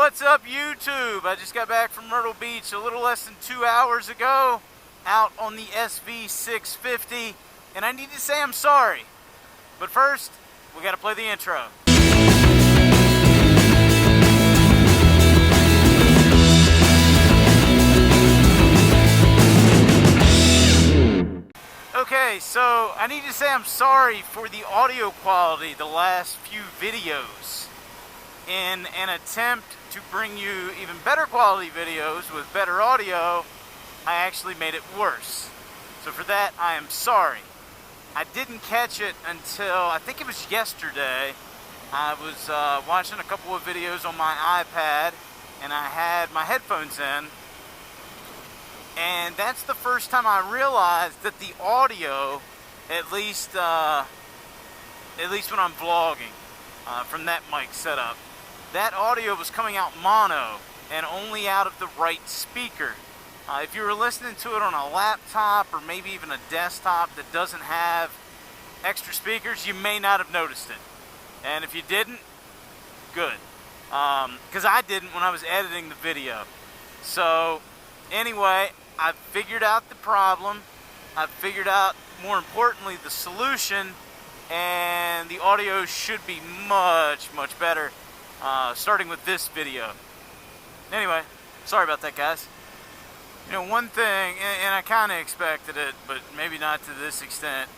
What's up, YouTube? I just got back from Myrtle Beach a little less than 2 hours ago, out on the SV650, and I need to say I'm sorry. But first, we gotta play the intro. Okay, so I need to say I'm sorry for the audio quality the last few videos. In an attempt to bring you even better quality videos with better audio, I actually made it worse. So for that, I am sorry. I didn't catch it until, I think it was yesterday. I was watching a couple of videos on my iPad, and I had my headphones in. And that's the first time I realized that the audio, at least when I'm vlogging, from that mic setup, that audio was coming out mono and only out of the right speaker. If you were listening to it on a laptop or maybe even a desktop that doesn't have extra speakers, you may not have noticed it. And if you didn't, good. Because I didn't when I was editing the video. So anyway, I figured out the problem. I figured out, more importantly, the solution, and the audio should be much, much better. Starting with this video. Anyway, sorry about that, guys. You know, one thing, and I kind of expected it, but maybe not to this extent.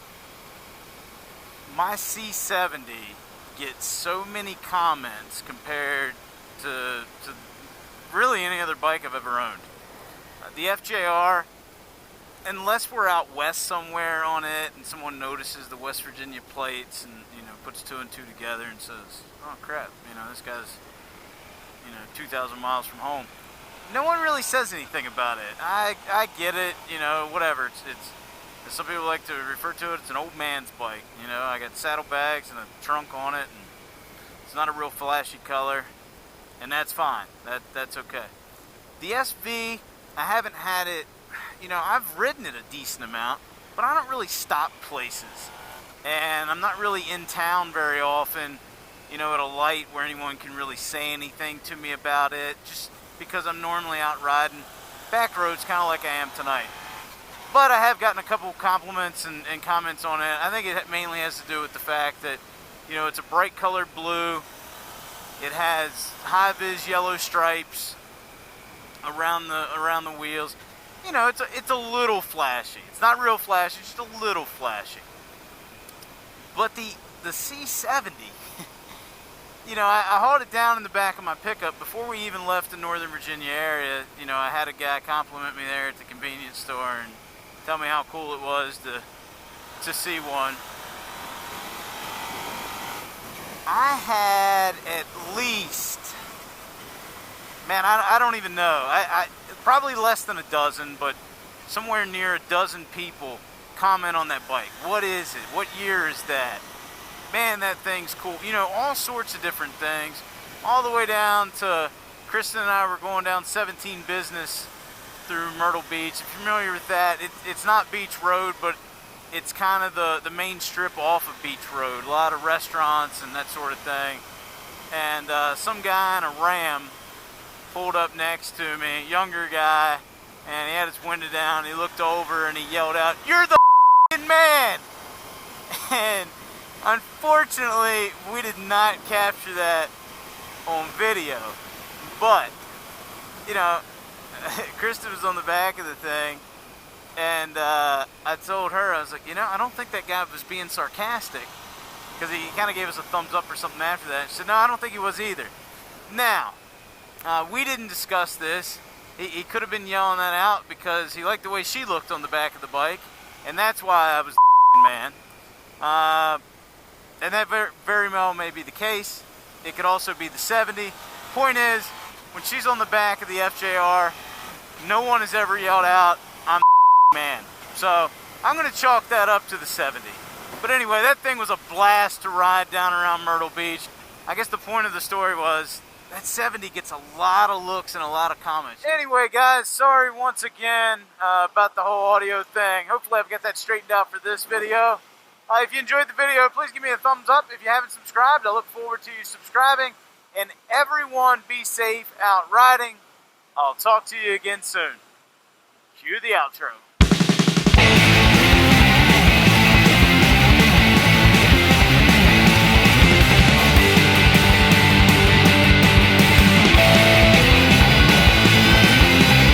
My C70 gets so many comments compared to really any other bike I've ever owned. The FJR, unless we're out west somewhere on it and someone notices the West Virginia plates and, you know, puts two and two together and says, oh crap, you know, this guy's, you know, 2,000 miles from home. No one really says anything about it. I get it, you know, whatever. It's some people like to refer to it, it's an old man's bike. You know, I got saddlebags and a trunk on it, and it's not a real flashy color, and that's fine. That's okay. The SV, I haven't had it, you know, I've ridden it a decent amount, but I don't really stop places. And I'm not really in town very often, you know, at a light where anyone can really say anything to me about it, just because I'm normally out riding back roads, kind of like I am tonight. But I have gotten a couple compliments and comments on it. I think it mainly has to do with the fact that, you know, it's a bright colored blue. It has high-vis yellow stripes around the wheels. You know, it's a little flashy. It's not real flashy, just a little flashy. But the C70, you know, I hauled it down in the back of my pickup before we even left the Northern Virginia area. You know, I had a guy compliment me there at the convenience store and tell me how cool it was to see one. I had at least, man, I don't even know. I probably less than a dozen, but somewhere near a dozen people comment on that bike. What is it? What year is that? Man, that thing's cool. You know, all sorts of different things. All the way down to, Kristen and I were going down 17 Business through Myrtle Beach. If you're familiar with that, it's not Beach Road, but it's kind of the main strip off of Beach Road. A lot of restaurants and that sort of thing. And some guy in a Ram pulled up next to me, younger guy, and he had his window down. He looked over and he yelled out, "You're the f***ing man!" And unfortunately, we did not capture that on video. But, you know, Kristen was on the back of the thing, and I told her, I was like, you know, I don't think that guy was being sarcastic, because he kind of gave us a thumbs up or something after that. She said, no, I don't think he was either. Now, we didn't discuss this. He could have been yelling that out because he liked the way she looked on the back of the bike, and that's why I was the man. And that very well may be the case. It could also be the 70. Point is, when she's on the back of the FJR, no one has ever yelled out, "I'm the man." So I'm going to chalk that up to the 70. But anyway, that thing was a blast to ride down around Myrtle Beach. I guess the point of the story was that 70 gets a lot of looks and a lot of comments. Anyway, guys, sorry once again about the whole audio thing. Hopefully I've got that straightened out for this video. If you enjoyed the video, please give me a thumbs up. If you haven't subscribed, I look forward to you subscribing. and everyone be safe out riding. I'll talk to you again soon. Cue the outro.